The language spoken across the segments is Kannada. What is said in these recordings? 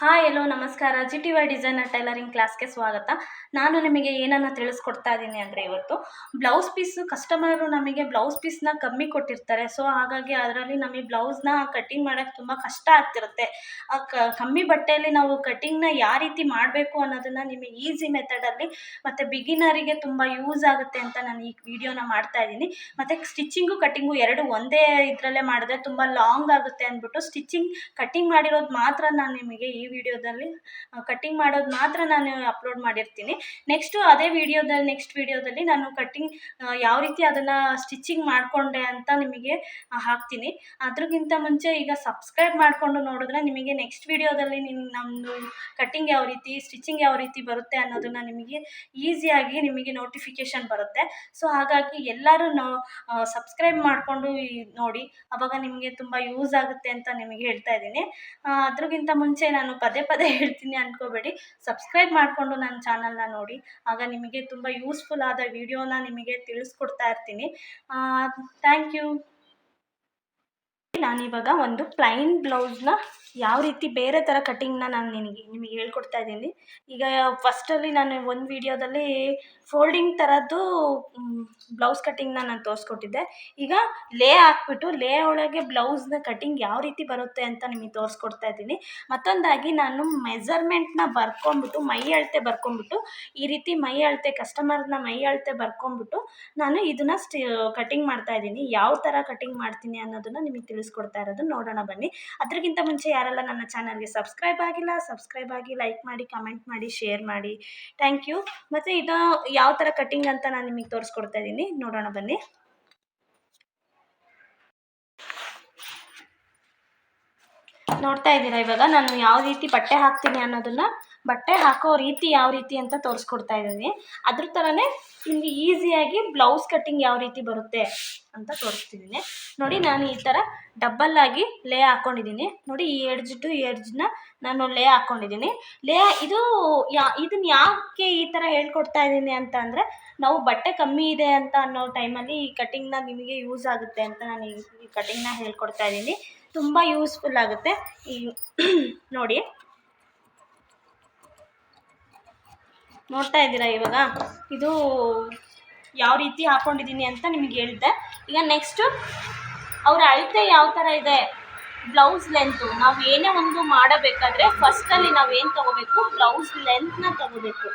ಹಾಯ್ ಎಲ್ಲೋ ನಮಸ್ಕಾರ. G T Y designer tailoring ಕ್ಲಾಸ್ಗೆ ಸ್ವಾಗತ. ನಾನು ನಿಮಗೆ ಏನನ್ನು ತಿಳಿಸ್ಕೊಡ್ತಾ ಇದ್ದೀನಿ ಅಂದರೆ, ಇವತ್ತು ಬ್ಲೌಸ್ ಪೀಸು ಕಸ್ಟಮರು ನಮಗೆ ಬ್ಲೌಸ್ ಪೀಸ್ನ ಕಮ್ಮಿ ಕೊಟ್ಟಿರ್ತಾರೆ. ಸೊ ಹಾಗಾಗಿ ಅದರಲ್ಲಿ ನಮಗೆ ಬ್ಲೌಸ್ನ ಕಟ್ಟಿಂಗ್ ಮಾಡೋಕ್ಕೆ ತುಂಬ ಕಷ್ಟ ಆಗ್ತಿರುತ್ತೆ. ಕಮ್ಮಿ ಬಟ್ಟೆಯಲ್ಲಿ ನಾವು ಕಟ್ಟಿಂಗ್ನ ಯಾವ ರೀತಿ ಮಾಡಬೇಕು ಅನ್ನೋದನ್ನು ನಿಮಗೆ ಈಸಿ ಮೆಥಡಲ್ಲಿ ಮತ್ತು ಬಿಗಿನರಿಗೆ ತುಂಬ ಯೂಸ್ ಆಗುತ್ತೆ ಅಂತ ನಾನು ಈ ವಿಡಿಯೋನ ಮಾಡ್ತಾ ಇದ್ದೀನಿ. ಮತ್ತು ಸ್ಟಿಚಿಂಗು ಕಟ್ಟಿಂಗು ಎರಡು ಒಂದೇ ಇದರಲ್ಲೇ ಮಾಡಿದ್ರೆ ತುಂಬ ಲಾಂಗ್ ಆಗುತ್ತೆ ಅಂದ್ಬಿಟ್ಟು ಕಟ್ಟಿಂಗ್ ಮಾಡಿರೋದು ಮಾತ್ರ ನಾನು ನಿಮಗೆ ಈ ವಿಡಿಯೋದಲ್ಲಿ ಕಟ್ಟಿಂಗ್ ಮಾಡೋದು ಮಾತ್ರ ನಾನು ಅಪ್ಲೋಡ್ ಮಾಡಿರ್ತೀನಿ. ನೆಕ್ಸ್ಟ್ ವಿಡಿಯೋದಲ್ಲಿ ನಾನು ಕಟ್ಟಿಂಗ್ ಯಾವ ರೀತಿ ಅದನ್ನು ಸ್ಟಿಚಿಂಗ್ ಮಾಡಿಕೊಂಡೆ ಅಂತ ನಿಮಗೆ ಹಾಕ್ತೀನಿ. ಅದ್ರಕ್ಕಿಂತ ಮುಂಚೆ ಈಗ ಸಬ್ಸ್ಕ್ರೈಬ್ ಮಾಡಿಕೊಂಡು ನೋಡಿದ್ರೆ ನಿಮಗೆ ನೆಕ್ಸ್ಟ್ ವಿಡಿಯೋದಲ್ಲಿ ನಮ್ಮದು ಕಟ್ಟಿಂಗ್ ಯಾವ ರೀತಿ ಸ್ಟಿಚಿಂಗ್ ಯಾವ ರೀತಿ ಬರುತ್ತೆ ಅನ್ನೋದನ್ನು ನಿಮಗೆ ಈಸಿಯಾಗಿ ನಿಮಗೆ ನೋಟಿಫಿಕೇಷನ್ ಬರುತ್ತೆ. ಸೊ ಹಾಗಾಗಿ ಎಲ್ಲರೂ ಸಬ್ಸ್ಕ್ರೈಬ್ ಮಾಡಿಕೊಂಡು ನೋಡಿ, ಆವಾಗ ನಿಮಗೆ ತುಂಬ ಯೂಸ್ ಆಗುತ್ತೆ ಅಂತ ನಿಮಗೆ ಹೇಳ್ತಾ ಇದ್ದೀನಿ. ಅದ್ರಕ್ಕಿಂತ ಮುಂಚೆ ನಾನು ಪದೇ ಹೇಳ್ತೀನಿ ಅಂದ್ಕೋಬೇಡಿ, ಸಬ್ಸ್ಕ್ರೈಬ್ ಮಾಡಿಕೊಂಡು ನನ್ನ ಚಾನಲ್ನ ನೋಡಿ. ಆಗ ನಿಮಗೆ ತುಂಬ ಯೂಸ್ಫುಲ್ ಆದ ವಿಡಿಯೋನ ನಿಮಗೆ ತಿಳಿಸ್ಕೊಡ್ತಾ ಇರ್ತೀನಿ. Thank you. ನಾನಿವಾಗ ಒಂದು ಪ್ಲೈನ್ ಬ್ಲೌಸ್ನ ಯಾವ ರೀತಿ ಬೇರೆ ಥರ ಕಟ್ಟಿಂಗ್ನ ನಾನು ನಿಮಗೆ ಹೇಳ್ಕೊಡ್ತಾ ಇದ್ದೀನಿ. ಈಗ ಫಸ್ಟಲ್ಲಿ ನಾನು ಒಂದು ವಿಡಿಯೋದಲ್ಲಿ ಫೋಲ್ಡಿಂಗ್ ಥರದ್ದು ಬ್ಲೌಸ್ ಕಟ್ಟಿಂಗ್ನ ನಾನು ತೋರಿಸ್ಕೊಟ್ಟಿದ್ದೆ. ಈಗ ಹಾಕ್ಬಿಟ್ಟು ಒಳಗೆ ಬ್ಲೌಸ್ನ ಕಟ್ಟಿಂಗ್ ಯಾವ ರೀತಿ ಬರುತ್ತೆ ಅಂತ ನಿಮಗೆ ತೋರಿಸ್ಕೊಡ್ತಾ ಇದ್ದೀನಿ. ಮತ್ತೊಂದಾಗಿ ನಾನು ಮೆಜರ್ಮೆಂಟ್ನ ಬರ್ಕೊಂಬಿಟ್ಟು ಮೈ ಅಳತೆ ಬರ್ಕೊಂಬಿಟ್ಟು ಈ ರೀತಿ ಕಸ್ಟಮರ್ನ ಮೈ ಅಳತೆ ಬರ್ಕೊಂಬಿಟ್ಟು ನಾನು ಇದನ್ನು ಕಟ್ಟಿಂಗ್ ಮಾಡ್ತಾ ಇದ್ದೀನಿ. ಯಾವ ಥರ ಕಟ್ಟಿಂಗ್ ಮಾಡ್ತೀನಿ ಅನ್ನೋದನ್ನು ನಿಮಗೆ ತಿಳಿಸ್ಕೊಡ್ತಾ ಇರೋದು. ನೋಡೋಣ ಬನ್ನಿ. ಅದಕ್ಕಿಂತ ಮುಂಚೆ ಯಾರೆಲ್ಲ ನನ್ನ ಚಾನಲ್ಗೆ ಸಬ್ಸ್ಕ್ರೈಬ್ ಆಗಿ ಲೈಕ್ ಮಾಡಿ, ಕಮೆಂಟ್ ಮಾಡಿ, ಶೇರ್ ಮಾಡಿ. Thank you. ಮತ್ತು ಇದು ಯಾವ ಥರ ಕಟ್ಟಿಂಗ್ ಅಂತ ನಾನು ನಿಮಗೆ ತೋರಿಸ್ಕೊಡ್ತಾ ಇದ್ದೀನಿ. ನೋಡೋಣ ಬನ್ನಿ. ನೋಡ್ತಾ ಇದ್ದೀರಾ, ಇವಾಗ ನಾನು ಯಾವ ರೀತಿ ಬಟ್ಟೆ ಹಾಕ್ತೀನಿ ಅನ್ನೋದನ್ನು, ಬಟ್ಟೆ ಹಾಕೋ ರೀತಿ ಯಾವ ರೀತಿ ಅಂತ ತೋರಿಸ್ಕೊಡ್ತಾ ಇದ್ದೀನಿ. ಅದ್ರ ಥರನೇ ನಿಮಗೆ ಈಸಿಯಾಗಿ ಬ್ಲೌಸ್ ಕಟ್ಟಿಂಗ್ ಯಾವ ರೀತಿ ಬರುತ್ತೆ ಅಂತ ತೋರಿಸ್ತಿದ್ದೀನಿ. ನೋಡಿ, ನಾನು ಈ ಥರ ಡಬ್ಬಲ್ಲಾಗಿ ಹಾಕ್ಕೊಂಡಿದ್ದೀನಿ. ನೋಡಿ, ಈ ಎಡ್ಜ್ನ ನಾನು ಹಾಕ್ಕೊಂಡಿದ್ದೀನಿ. ಇದನ್ನು ಯಾಕೆ ಈ ಥರ ಹೇಳ್ಕೊಡ್ತಾ ಇದ್ದೀನಿ ಅಂತ ಅಂದರೆ, ನಾವು ಬಟ್ಟೆ ಕಮ್ಮಿ ಇದೆ ಅಂತ ಅನ್ನೋ ಟೈಮಲ್ಲಿ ಈ ಕಟ್ಟಿಂಗ್ನ ನಿಮಗೆ ಯೂಸ್ ಆಗುತ್ತೆ ಅಂತ ನಾನು ಈ ಕಟ್ಟಿಂಗ್ನ ಹೇಳ್ಕೊಡ್ತಾ ಇದ್ದೀನಿ. ತುಂಬ ಯೂಸ್ಫುಲ್ ಆಗುತ್ತೆ. ನೋಡಿ, ನೋಡ್ತಾ ಇದ್ದೀರಾ ಇವಾಗ ಇದು ಯಾವ ರೀತಿ ಹಾಕ್ಕೊಂಡಿದ್ದೀನಿ ಅಂತ ನಿಮಗೆ ಹೇಳಿದೆ. ಈಗ ನೆಕ್ಸ್ಟು ಅವರ ಅಳತೆ ಯಾವ ಥರ ಇದೆ, ಬ್ಲೌಸ್ ಲೆಂತು. ನಾವು ಏನೇ ಒಂದು ಮಾಡಬೇಕಾದ್ರೆ ಫಸ್ಟಲ್ಲಿ ನಾವೇನು ತೊಗೋಬೇಕು, ಬ್ಲೌಸ್ ಲೆಂತ್ನ ತೊಗೋಬೇಕು.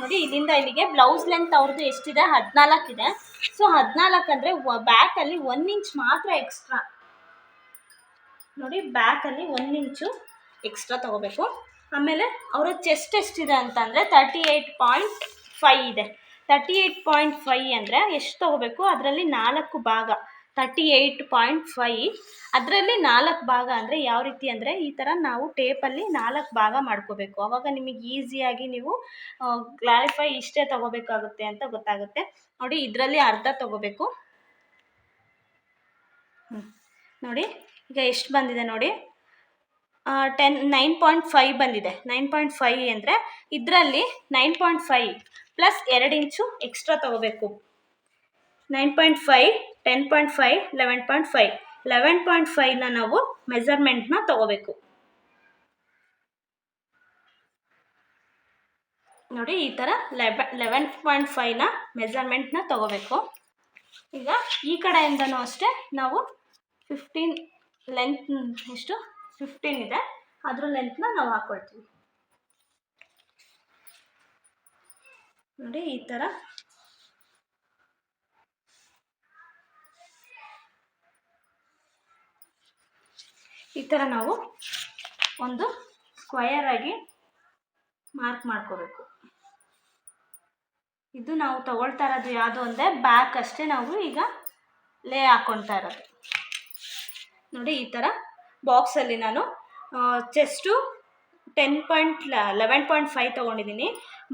ನೋಡಿ, ಇಲ್ಲಿಂದ ಇಲ್ಲಿಗೆ ಬ್ಲೌಸ್ ಲೆಂತ್ ಅವ್ರದ್ದು ಎಷ್ಟಿದೆ, 14 ಇದೆ. ಸೊ 14 ಅಂದರೆ ಬ್ಯಾಕಲ್ಲಿ 1 ಇಂಚ್ ಮಾತ್ರ ಎಕ್ಸ್ಟ್ರಾ. ನೋಡಿ, ಬ್ಯಾಕಲ್ಲಿ 1 ಇಂಚು ಎಕ್ಸ್ಟ್ರಾ ತೊಗೋಬೇಕು. ಆಮೇಲೆ ಅವರ ಚೆಸ್ಟ್ ಎಷ್ಟಿದೆ ಅಂತ ಅಂದರೆ 38.5 ಇದೆ. 38.5 ಅಂದರೆ ಎಷ್ಟು ತೊಗೋಬೇಕು, ಅದರಲ್ಲಿ 4 ಭಾಗ. 38.5 ಅದರಲ್ಲಿ 4 ಭಾಗ ಅಂದರೆ ಯಾವ ರೀತಿ ಅಂದರೆ, ಈ ಥರ ನಾವು ಟೇಪಲ್ಲಿ 4 ಭಾಗ ಮಾಡ್ಕೋಬೇಕು. ಆವಾಗ ನಿಮಗೆ ಈಸಿಯಾಗಿ ನೀವು ಕ್ಲಾರಿಫೈ ಇಷ್ಟೇ ತೊಗೋಬೇಕಾಗುತ್ತೆ ಅಂತ ಗೊತ್ತಾಗುತ್ತೆ. ನೋಡಿ, ಇದರಲ್ಲಿ ಅರ್ಧ ತೊಗೋಬೇಕು. ನೋಡಿ, ಈಗ ಎಷ್ಟು ಬಂದಿದೆ ನೋಡಿ, 9.5 ಬಂದಿದೆ. 9.5 ಅಂದರೆ ಇದರಲ್ಲಿ 9.5 ಪ್ಲಸ್ 2 ಇಂಚು ಎಕ್ಸ್ಟ್ರಾ ತೊಗೋಬೇಕು. 9.5, 10.5, 11.5. 11.5ನ ನಾವು ಮೆಜರ್ಮೆಂಟ್ನ ತೊಗೋಬೇಕು. ನೋಡಿ, ಈ ಥರ 11.5ನ ಮೆಜರ್ಮೆಂಟ್ನ ತೊಗೋಬೇಕು. ಈಗ ಈ ಕಡೆಯಿಂದನೂ ಅಷ್ಟೇ ನಾವು 15 ಲೆಂತ್ ಎಷ್ಟು 15 ಇದೆ, ಅದ್ರ ಲೆಂತ್ನ ನಾವು ಹಾಕ್ಕೊಳ್ತೀವಿ. ನೋಡಿ, ಈ ಥರ ನಾವು ಒಂದು ಸ್ಕ್ವಯರ್ ಆಗಿ ಮಾರ್ಕ್ ಮಾಡ್ಕೋಬೇಕು. ಇದು ನಾವು ತಗೊಳ್ತಾ ಇರೋದು ಯಾವುದು ಅಂದರೆ ಬ್ಯಾಕ್ ಅಷ್ಟೇ ನಾವು ಈಗ ಹಾಕ್ಕೊಳ್ತಾ ಇರೋದು. ನೋಡಿ, ಈ ಥರ ಬಾಕ್ಸಲ್ಲಿ ನಾನು ಚೆಸ್ಟು 11.5 ತೊಗೊಂಡಿದ್ದೀನಿ.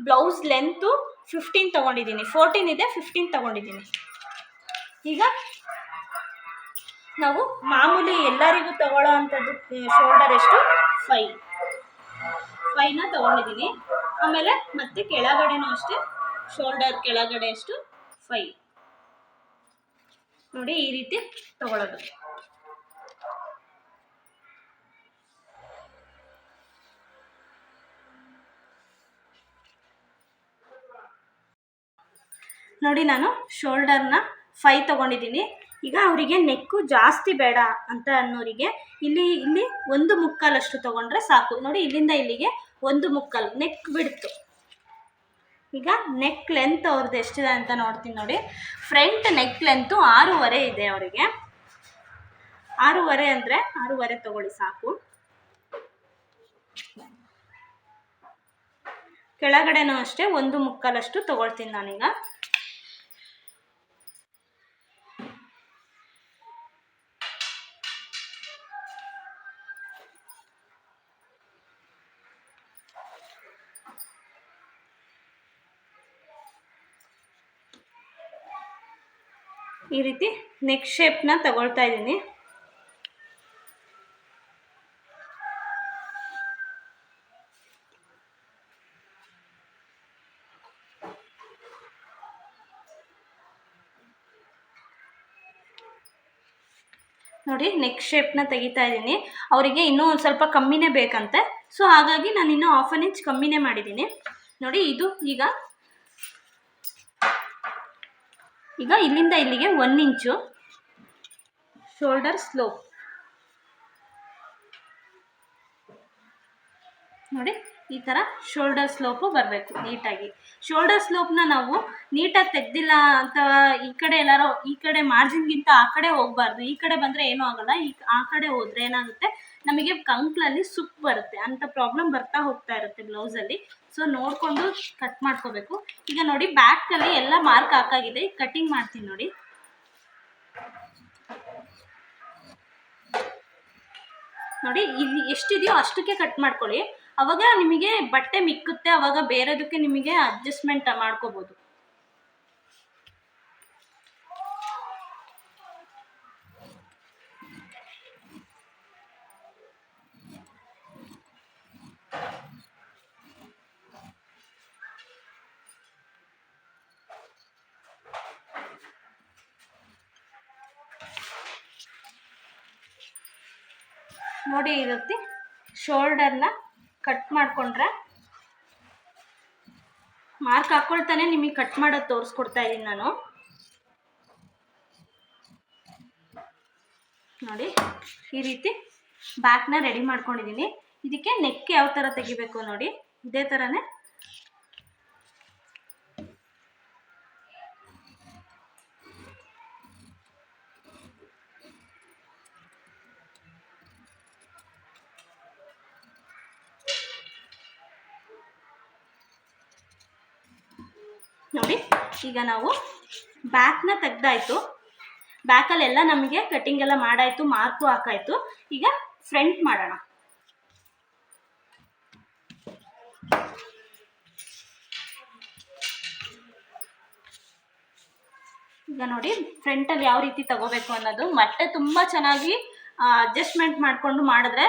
ಬ್ಲೌಸ್ ಲೆಂತು 15 ತೊಗೊಂಡಿದ್ದೀನಿ. 14 ಇದೆ, 15 ತೊಗೊಂಡಿದ್ದೀನಿ. ಈಗ ನಾವು ಮಾಮೂಲಿ ಎಲ್ಲರಿಗೂ ತಗೊಳ್ಳೋ ಅಂಥದ್ದು ಶೋಲ್ಡರ್ ಎಷ್ಟು 5ನ ತೊಗೊಂಡಿದ್ದೀನಿ. ಆಮೇಲೆ ಮತ್ತೆ ಕೆಳಗಡೆನೂ ಅಷ್ಟೇ ಶೋಲ್ಡರ್ ಕೆಳಗಡೆ ಎಷ್ಟು 5. ನೋಡಿ, ಈ ರೀತಿ ತಗೊಳ್ಳೋದು. ನೋಡಿ ನಾನು ಶೋಲ್ಡರ್ನ 5 ತೊಗೊಂಡಿದ್ದೀನಿ. ಈಗ ಅವರಿಗೆ ನೆಕ್ಕು ಜಾಸ್ತಿ ಬೇಡ ಅಂತ ಅನ್ನೋರಿಗೆ ಇಲ್ಲಿ ಇಲ್ಲಿ 1/4 ತೊಗೊಂಡ್ರೆ ಸಾಕು. ನೋಡಿ ಇಲ್ಲಿಂದ ಇಲ್ಲಿಗೆ 1/4 ನೆಕ್ ಬಿಡ್ತು. ಈಗ ನೆಕ್ ಲೆಂತ್ ಅವ್ರದ್ದು ಎಷ್ಟಿದೆ ಅಂತ ನೋಡ್ತೀನಿ ನೋಡಿ. ಫ್ರಂಟ್ ನೆಕ್ ಲೆಂತು 6.5 ಇದೆ ಅವರಿಗೆ. 6.5 ಅಂದರೆ 6.5 ತೊಗೊಳ್ಳಿ ಸಾಕು. ಕೆಳಗಡೆನೂ ಅಷ್ಟೇ 1/4 ತೊಗೊಳ್ತೀನಿ ನಾನೀಗ. ಈ ರೀತಿ ನೆಕ್ ಶೇಪ್ನ ತಗೊಳ್ತಾ ಇದ್ದೀನಿ. ನೋಡಿ ನೆಕ್ ಶೇಪ್ನ ತೆಗಿತಾ ಇದ್ದೀನಿ. ಅವರಿಗೆ ಇನ್ನೂ ಒಂದು ಸ್ವಲ್ಪ ಕಮ್ಮಿನೇ ಬೇಕಂತೆ, ಸೊ ಹಾಗಾಗಿ ನಾನು ಇನ್ನೂ 1/2 ಇಂಚ್ ಕಮ್ಮಿನೇ ಮಾಡಿದ್ದೀನಿ. ನೋಡಿ ಇದು ಈಗ ಇಲ್ಲಿಂದ ಇಲ್ಲಿಗೆ 1 ಇಂಚು ಶೋಲ್ಡರ್ ಸ್ಲೋಪ್. ನೋಡಿ ಈ ಥರ ಶೋಲ್ಡರ್ ಸ್ಲೋಪು ಬರಬೇಕು ನೀಟಾಗಿ. ಶೋಲ್ಡರ್ ಸ್ಲೋಪ್ನ ನಾವು ನೀಟಾಗಿ ತೆಗ್ದಿಲ್ಲ ಅಂತ ಈ ಕಡೆ ಎಲ್ಲಾರೋ ಈ ಕಡೆ ಮಾರ್ಜಿನ್ಗಿಂತ ಆ ಕಡೆ ಹೋಗಬಾರ್ದು. ಈ ಕಡೆ ಬಂದರೆ ಏನೂ ಆಗೋಲ್ಲ, ಆ ಕಡೆ ಹೋದರೆ ಏನಾಗುತ್ತೆ ನಮಗೆ ಕಂಕ್ಳಲ್ಲಿ ಸುಕ್ ಬರುತ್ತೆ, ಅಂಥ ಪ್ರಾಬ್ಲಮ್ ಬರ್ತಾ ಹೋಗ್ತಾ ಇರುತ್ತೆ ಬ್ಲೌಸಲ್ಲಿ. ಸೊ ನೋಡಿಕೊಂಡು ಕಟ್ ಮಾಡ್ಕೋಬೇಕು. ಈಗ ನೋಡಿ ಬ್ಯಾಕಲ್ಲಿ ಎಲ್ಲ ಮಾರ್ಕ್ ಹಾಕಾಗಿದೆ, ಕಟಿಂಗ್ ಮಾಡ್ತೀನಿ ನೋಡಿ. ನೋಡಿ ಇದು ಎಷ್ಟಿದೆಯೋ ಅಷ್ಟಕ್ಕೆ ಕಟ್ ಮಾಡ್ಕೊಳ್ಳಿ. ಅವಾಗ ನಿಮಗೆ ಬಟ್ಟೆ ಮಿಕ್ಕುತ್ತೆ, ಅವಾಗ ಬೇರೆದಕ್ಕೆ ನಿಮಗೆ ಅಡ್ಜಸ್ಟ್ಮೆಂಟ್ ಮಾಡ್ಕೋಬೋದು. ನೋಡಿ ಈ ರೀತಿ ಶೋಲ್ಡರ್ನ ಕಟ್ ಮಾಡಿಕೊಂಡ್ರೆ ಮಾರ್ಕ್ ಹಾಕ್ಕೊಳ್ತಾನೆ ನಿಮಗೆ ಕಟ್ ಮಾಡೋದು ತೋರಿಸ್ಕೊಡ್ತಾ ಇದ್ದೀನಿ ನಾನು. ನೋಡಿ ಈ ರೀತಿ ಬ್ಯಾಕ್ನ ರೆಡಿ ಮಾಡ್ಕೊಂಡಿದ್ದೀನಿ. ಇದಕ್ಕೆ ನೆಕ್ ಯಾವ ಥರ ತೆಗಿಬೇಕು ನೋಡಿ, ಇದೇ ಥರನೇ ನೋಡಿ. ಈಗ ನಾವು ಬ್ಯಾಕ್ನ ತೆಗ್ದಾಯ್ತು, ಬ್ಯಾಕಲ್ಲೆಲ್ಲ ನಮಗೆ ಕಟಿಂಗ್ ಎಲ್ಲ ಮಾಡಾಯಿತು, ಮಾರ್ಕು ಹಾಕಾಯಿತು. ಈಗ ಫ್ರಂಟ್ ಮಾಡೋಣ. ಈಗ ನೋಡಿ ಫ್ರಂಟಲ್ಲಿ ಯಾವ ರೀತಿ ತಗೋಬೇಕು ಅನ್ನೋದು. ಬಟ್ಟೆ ತುಂಬ ಚೆನ್ನಾಗಿ ಅಡ್ಜಸ್ಟ್ಮೆಂಟ್ ಮಾಡಿಕೊಂಡು ಮಾಡಿದ್ರೆ,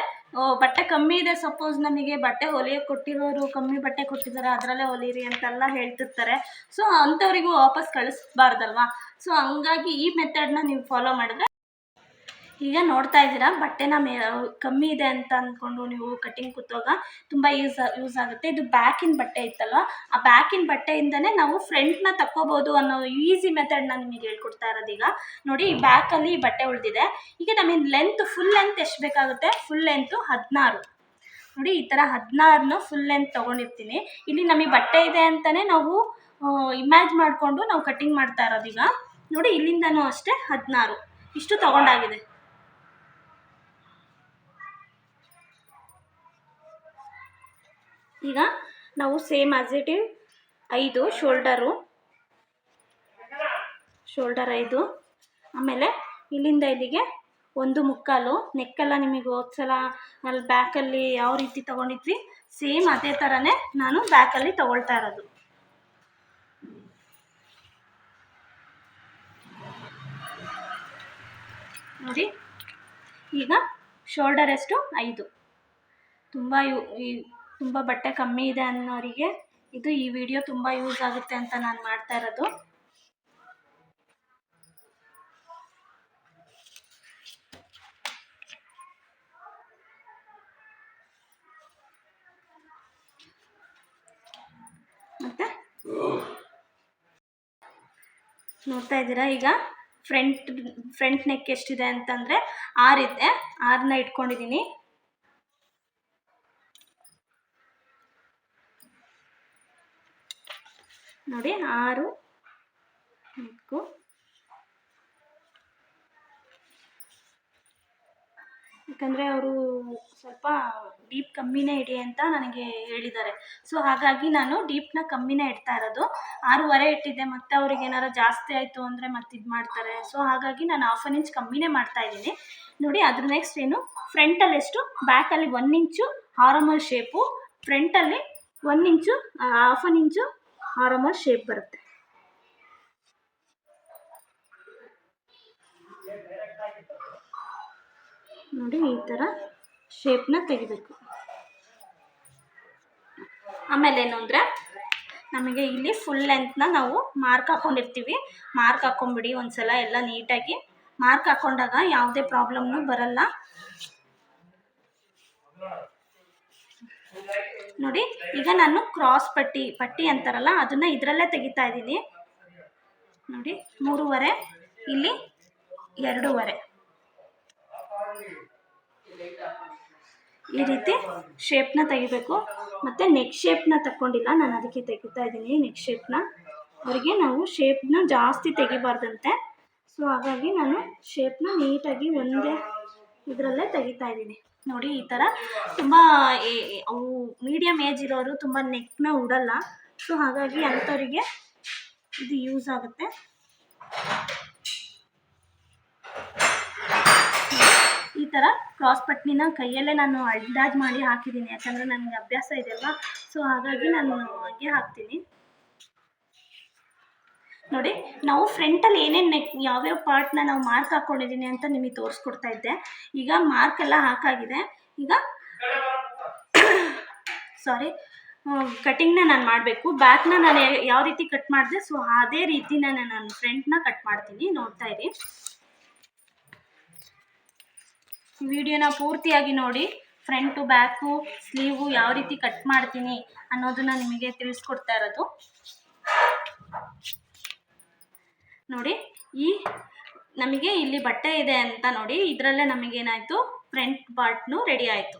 ಬಟ್ಟೆ ಕಮ್ಮಿ ಇದೆ, ಸಪೋಸ್ ನಮಗೆ ಬಟ್ಟೆ ಹೊಲಿಯೋಕ್ಕೆ ಕೊಟ್ಟಿರೋರು ಕಮ್ಮಿ ಬಟ್ಟೆ ಕೊಟ್ಟಿದ್ದಾರೆ ಅದರಲ್ಲೇ ಹೊಲೀರಿ ಅಂತೆಲ್ಲ ಹೇಳ್ತಿರ್ತಾರೆ. ಸೊ ಅಂಥವರಿಗೂ ವಾಪಸ್ ಕಳಿಸ್ಬಾರ್ದಲ್ವಾ. ಸೊ ಹಂಗಾಗಿ ಈ ಮೆಥಡ್ನ ನೀವು ಫಾಲೋ ಮಾಡಿದ್ರೆ, ಈಗ ನೋಡ್ತಾ ಇದ್ದೀರಾ ಬಟ್ಟೆನ ಕಮ್ಮಿ ಇದೆ ಅಂತ ಅಂದ್ಕೊಂಡು ನೀವು ಕಟಿಂಗ್ ಕೂತಾಗ ತುಂಬ ಯೂಸ್ ಆಗುತ್ತೆ. ಇದು ಬ್ಯಾಕಿನ ಬಟ್ಟೆ ಇತ್ತಲ್ವ, ಆ ಬ್ಯಾಕಿನ ಬಟ್ಟೆಯಿಂದನೇ ನಾವು ಫ್ರಂಟ್ನ ತಕ್ಕೋಬೋದು ಅನ್ನೋ ಈಸಿ ಮೆಥಡ್ನ ನಿಮಗೆ ಹೇಳ್ಕೊಡ್ತಾ ಇರೋದು. ಈಗ ನೋಡಿ ಬ್ಯಾಕಲ್ಲಿ ಬಟ್ಟೆ ಉಳಿದಿದೆ. ಈಗ ನಮಗೆ ಲೆಂತ್ ಫುಲ್ ಲೆಂತ್ ಎಷ್ಟು ಬೇಕಾಗುತ್ತೆ, ಫುಲ್ ಲೆಂತು 16. ನೋಡಿ ಈ ಥರ 16ನ ಫುಲ್ ಲೆಂತ್ ತೊಗೊಂಡಿರ್ತೀನಿ. ಇಲ್ಲಿ ನಮಗೆ ಬಟ್ಟೆ ಇದೆ ಅಂತಲೇ ನಾವು ಇಮ್ಯಾಜ್ ಮಾಡಿಕೊಂಡು ನಾವು ಕಟಿಂಗ್ ಮಾಡ್ತಾ ಇರೋದು. ಈಗ ನೋಡಿ ಇಲ್ಲಿಂದನೂ ಅಷ್ಟೇ 16 ಇಷ್ಟು ತೊಗೊಂಡಾಗಿದೆ. ಈಗ ನಾವು same as it is 5 shoulder 5, ಆಮೇಲೆ ಇಲ್ಲಿಂದ ಇಲ್ಲಿಗೆ 1/4. ನೆಕ್ಕೆಲ್ಲ ನಿಮಗೆ ಹೋದ್ಸಲ ಅಲ್ಲಿ ಬ್ಯಾಕಲ್ಲಿ ಯಾವ ರೀತಿ ತೊಗೊಂಡಿದ್ವಿ ಸೇಮ್ ಅದೇ ಥರನೇ ನಾನು ಬ್ಯಾಕಲ್ಲಿ ತೊಗೊಳ್ತಾ ಇರೋದು. ನೋಡಿ ಈಗ ಶೋಲ್ಡರ್ ಎಷ್ಟು 5. ತುಂಬ ಬಟ್ಟೆ ಕಮ್ಮಿ ಇದೆ ಅನ್ನೋರಿಗೆ ಇದು ಈ ವಿಡಿಯೋ ತುಂಬ ಯೂಸ್ ಆಗುತ್ತೆ ಅಂತ ನಾನು ಮಾಡ್ತಾ ಇರೋದು. ಮತ್ತು ನೋಡ್ತಾ ಇದ್ದೀರಾ ಈಗ ಫ್ರಂಟ್ ನೆಕ್ ಎಷ್ಟಿದೆ ಅಂತಂದರೆ 6 ಇದೆ. 6ನ ಇಟ್ಕೊಂಡಿದ್ದೀನಿ. ನೋಡಿ 6 ನೆಕ್ಕು. ಯಾಕಂದರೆ ಅವರು ಸ್ವಲ್ಪ ಡೀಪ್ ಕಮ್ಮಿನೇ ಇಡಿ ಅಂತ ನನಗೆ ಹೇಳಿದ್ದಾರೆ. ಸೊ ಹಾಗಾಗಿ ನಾನು ಡೀಪ್ನ ಕಮ್ಮಿನೇ ಇಡ್ತಾ ಇರೋದು. 6.5 ಇಟ್ಟಿದ್ದೆ, ಮತ್ತು ಅವ್ರಿಗೆ ಏನಾರು ಜಾಸ್ತಿ ಆಯಿತು ಅಂದರೆ ಮತ್ತೆ ಇದು ಮಾಡ್ತಾರೆ. ಸೊ ಹಾಗಾಗಿ ನಾನು 1/2 ಇಂಚ್ ಕಮ್ಮಿನೇ ಮಾಡ್ತಾ ಇದ್ದೀನಿ. ನೋಡಿ ಅದ್ರ ನೆಕ್ಸ್ಟ್ ಏನು, ಫ್ರಂಟಲ್ಲಿ ಎಷ್ಟು, ಬ್ಯಾಕಲ್ಲಿ 1 ಇಂಚು ಹಾರಮಲ್ ಶೇಪು, ಫ್ರಂಟಲ್ಲಿ 1 ಇಂಚು 1/2 ಇಂಚು ಹಾರಮಲ್ ಶೇಪ್ ಬರುತ್ತೆ. ನೋಡಿ ಈ ಥರ ಶೇಪ್ನ ತೆಗಿಬೇಕು. ಆಮೇಲೆ ಏನು ಅಂದರೆ, ನಮಗೆ ಇಲ್ಲಿ ಫುಲ್ ಲೆಂತ್ನ ನಾವು ಮಾರ್ಕ್ ಹಾಕ್ಕೊಂಡಿರ್ತೀವಿ. ಮಾರ್ಕ್ ಹಾಕ್ಕೊಂಬಿಡಿ ಒಂದ್ಸಲ ಎಲ್ಲ ನೀಟಾಗಿ. ಮಾರ್ಕ್ ಹಾಕ್ಕೊಂಡಾಗ ಯಾವುದೇ ಪ್ರಾಬ್ಲಮ್ನು ಬರಲ್ಲ. ನೋಡಿ ಈಗ ನಾನು ಕ್ರಾಸ್ ಪಟ್ಟಿ ಅಂತಾರಲ್ಲ ಅದನ್ನು ಇದರಲ್ಲೇ ತೆಗಿತಾ ಇದ್ದೀನಿ. ನೋಡಿ 3.5, ಇಲ್ಲಿ 2.5 ಈ ರೀತಿ ಶೇಪ್ನ ತೆಗಿಬೇಕು. ಮತ್ತು ನೆಕ್ ಶೇಪ್ನ ತಗೊಂಡಿಲ್ಲ ನಾನು, ಅದಕ್ಕೆ ತೆಗಿತಾ ಇದ್ದೀನಿ ನೆಕ್ ಶೇಪ್ನ. ಅವರಿಗೆ ನಾವು ಶೇಪ್ನ ಜಾಸ್ತಿ ತೆಗಿಬಾರ್ದಂತೆ. ಸೊ ಹಾಗಾಗಿ ನಾನು ಶೇಪ್ನ ನೀಟಾಗಿ ಒಂದೇ ಇದರಲ್ಲೇ ತೆಗಿತಾ ಇದ್ದೀನಿ. ನೋಡಿ ಈ ಥರ ತುಂಬ ಅವು ಮೀಡಿಯಮ್ ಏಜ್ ಇರೋರು ತುಂಬ ನೆಕ್ನ ಉಡಲ್ಲ. ಸೊ ಹಾಗಾಗಿ ಅಂಥವರಿಗೆ ಇದು ಯೂಸ್ ಆಗುತ್ತೆ. ಈ ಥರ ಕ್ರಾಸ್ ಪಟ್ಟಿನ ಕೈಯಲ್ಲೇ ನಾನು ಅಂದಾಜು ಮಾಡಿ ಹಾಕಿದ್ದೀನಿ, ಯಾಕಂದರೆ ನನಗೆ ಅಭ್ಯಾಸ ಇದೆಯಲ್ವ. ಸೊ ಹಾಗಾಗಿ ನಾನು ಹಾಗೆ ಹಾಕ್ತೀನಿ. ನೋಡಿ ನಾವು ಫ್ರಂಟಲ್ಲಿ ಏನೇನು ನೆಕ್ ಯಾವ್ಯಾವ ಪಾರ್ಟ್ನ ನಾವು ಮಾರ್ಕ್ ಹಾಕ್ಕೊಂಡಿದ್ದೀನಿ ಅಂತ ನಿಮಗೆ ತೋರಿಸ್ಕೊಡ್ತಾ ಇದ್ದೆ. ಈಗ ಮಾರ್ಕ್ ಎಲ್ಲ ಹಾಕಾಗಿದೆ. ಈಗ ಕಟಿಂಗ್ನ ನಾನು ಮಾಡಬೇಕು. ಬ್ಯಾಕ್ನ ನಾನು ಯಾವ ರೀತಿ ಕಟ್ ಮಾಡಿದೆ, ಸೊ ಅದೇ ರೀತಿನ ನಾನು ಫ್ರಂಟ್ನ ಕಟ್ ಮಾಡ್ತೀನಿ. ನೋಡ್ತಾ ಇರಿ, ವಿಡಿಯೋನ ಪೂರ್ತಿಯಾಗಿ ನೋಡಿ. ಫ್ರಂಟು ಬ್ಯಾಕು ಸ್ಲೀವು ಯಾವ ರೀತಿ ಕಟ್ ಮಾಡ್ತೀನಿ ಅನ್ನೋದನ್ನ ನಿಮಗೆ ತಿಳಿಸ್ಕೊಡ್ತಾ ಇರೋದು. ನೋಡಿ ನಮಗೆ ಇಲ್ಲಿ ಬಟ್ಟೆ ಇದೆ ಅಂತ ನೋಡಿ, ಇದರಲ್ಲೇ ನಮಗೇನಾಯಿತು, ಫ್ರಂಟ್ ಪಾರ್ಟ್ನು ರೆಡಿ ಆಯಿತು.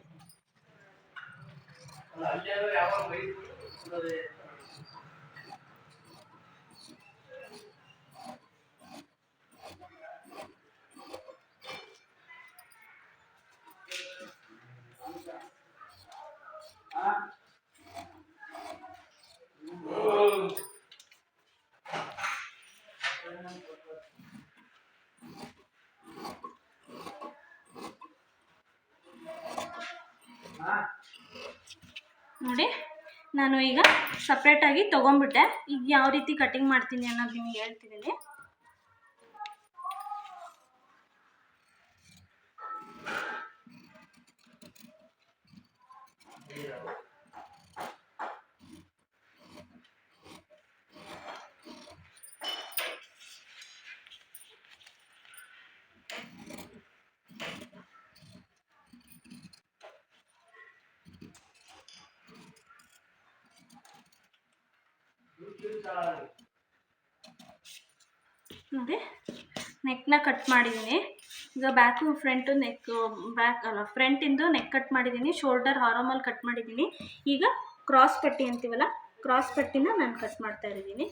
ನೋಡಿ ನಾನು ಈಗ ಸಪ್ರೇಟಾಗಿ ತೊಗೊಂಡ್ಬಿಟ್ಟೆ. ಈಗ ಯಾವ ರೀತಿ ಕಟಿಂಗ್ ಮಾಡ್ತೀನಿ ಅನ್ನೋದು ನಿಮಗೆ ಹೇಳ್ತಿದ್ದೀನಿ. ನೋಡಿ ನೆಕ್ನ ಕಟ್ ಮಾಡಿದ್ದೀನಿ. ಈಗ ಬ್ಯಾಕು ಫ್ರಂಟು ನೆಕ್ ಫ್ರಂಟಿಂದು ನೆಕ್ ಕಟ್ ಮಾಡಿದ್ದೀನಿ, ಶೋಲ್ಡರ್ ಹಾರಮಲ್ ಕಟ್ ಮಾಡಿದ್ದೀನಿ. ಈಗ ಕ್ರಾಸ್ ಪಟ್ಟಿ ಅಂತೀವಲ್ಲ, ಕ್ರಾಸ್ ಪಟ್ಟಿನ ನಾನು ಕಟ್ ಮಾಡ್ತಾ ಇದ್ದೀನಿ.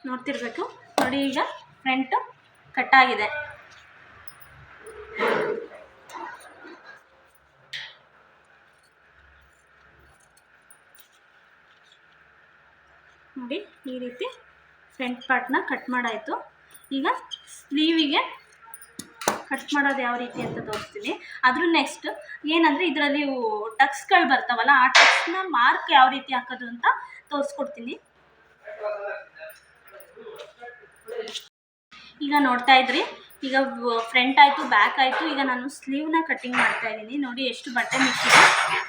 ನೋಡ್ತಿರ್ಬೇಕು. ನೋಡಿ ಈಗ ಫ್ರಂಟು ಕಟ್ಟಾಗಿದೆ. ನೋಡಿ ಈ ರೀತಿ ಫ್ರಂಟ್ ಪಾರ್ಟ್ನ ಕಟ್ ಮಾಡಾಯಿತು. ಈಗ ಸ್ಲೀವಿಗೆ ಕಟ್ ಮಾಡೋದು ಯಾವ ರೀತಿ ಅಂತ ತೋರಿಸ್ತೀನಿ. ಅದ್ರ ನೆಕ್ಸ್ಟ್ ಏನಂದರೆ, ಇದರಲ್ಲಿ ಟಕ್ಸ್ಗಳು ಬರ್ತಾವಲ್ಲ, ಆ ಟಕ್ಸ್ನ ಮಾರ್ಕ್ ಯಾವ ರೀತಿ ಹಾಕೋದು ಅಂತ ತೋರಿಸ್ಕೊಡ್ತೀನಿ. ಈಗ ನೋಡ್ತಾ ಇದ್ರಿ, ಈಗ ಫ್ರಂಟ್ ಆಯಿತು, ಬ್ಯಾಕ್ ಆಯಿತು. ಈಗ ನಾನು ಸ್ಲೀವ್ನ ಕಟ್ಟಿಂಗ್ ಮಾಡ್ತಾ ಇದ್ದೀನಿ. ನೋಡಿ ಎಷ್ಟು ಬಟ್ಟೆ ಮಿಕ್ಕಿದೆ.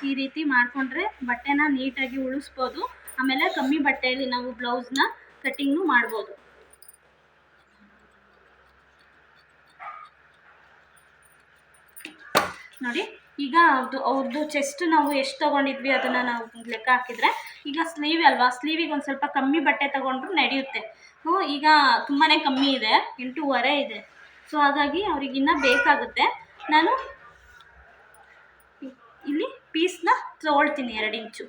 ಈ ರೀತಿ ಮಾಡಿಕೊಂಡ್ರೆ ಬಟ್ಟೆನ ನೀಟಾಗಿ ಉಳಿಸ್ಬೋದು. ಆಮೇಲೆ ಕಮ್ಮಿ ಬಟ್ಟೆಯಲ್ಲಿ ನಾವು ಬ್ಲೌಸ್ನ ಕಟ್ಟಿಂಗ್ನು ಮಾಡ್ಬೋದು. ನೋಡಿ ಈಗ ಅವ್ರದ್ದು ಚೆಸ್ಟ್ ನಾವು ಎಷ್ಟು ತೊಗೊಂಡಿದ್ವಿ ಅದನ್ನು ನಾವು ಲೆಕ್ಕ ಹಾಕಿದರೆ, ಈಗ ಸ್ಲೀವ್ ಅಲ್ವಾ, ಸ್ಲೀವಿಗೆ ಒಂದು ಸ್ವಲ್ಪ ಕಮ್ಮಿ ಬಟ್ಟೆ ತೊಗೊಂಡ್ರು ನಡೆಯುತ್ತೆ. ಈಗ ತುಂಬಾ ಕಮ್ಮಿ ಇದೆ, 8.5 ಇದೆ. ಸೊ ಹಾಗಾಗಿ ಅವ್ರಿಗೆ ಇನ್ನೂ ಬೇಕಾಗುತ್ತೆ. ನಾನು ಇಲ್ಲಿ ಪೀಸ್ನ ತೊಗೊಳ್ತೀನಿ 2 ಇಂಚು.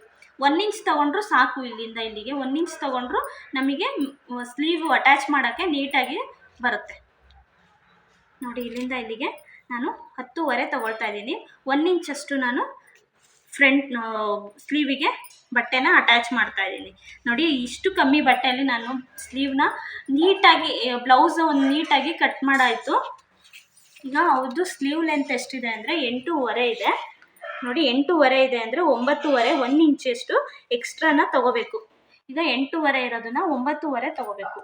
1 ಇಂಚ್ ತೊಗೊಂಡ್ರು ಸಾಕು. ಇಲ್ಲಿಂದ ಇಲ್ಲಿಗೆ 1 ಇಂಚ್ ತೊಗೊಂಡ್ರು ನಮಗೆ ಸ್ಲೀವ್ ಅಟ್ಯಾಚ್ ಮಾಡೋಕ್ಕೆ ನೀಟಾಗಿ ಬರುತ್ತೆ. ನೋಡಿ, ಇಲ್ಲಿಂದ ಇಲ್ಲಿಗೆ ನಾನು 10.5 ತೊಗೊಳ್ತಾ ಇದ್ದೀನಿ. 1 ಇಂಚಷ್ಟು ನಾನು ಫ್ರಂಟ್ ಸ್ಲೀವಿಗೆ ಬಟ್ಟೆನ ಅಟ್ಯಾಚ್ ಮಾಡ್ತಾ ಇದ್ದೀನಿ. ನೋಡಿ, ಇಷ್ಟು ಕಮ್ಮಿ ಬಟ್ಟೆಯಲ್ಲಿ ನಾನು ಸ್ಲೀವ್ನ ನೀಟಾಗಿ, ಬ್ಲೌಸ್ ಒಂದು ನೀಟಾಗಿ ಕಟ್ ಮಾಡಾಯಿತು. ಈಗ ಅವ್ರದ್ದು ಸ್ಲೀವ್ ಲೆಂತ್ ಎಷ್ಟಿದೆ ಅಂದರೆ 8.5 ಇದೆ. ನೋಡಿ, 8.5 ಇದೆ ಅಂದರೆ 9.5, 1 ಇಂಚಷ್ಟು ಎಕ್ಸ್ಟ್ರಾನ ತೊಗೋಬೇಕು. ಈಗ 8.5 ಇರೋದನ್ನ 9.5 ತೊಗೋಬೇಕು.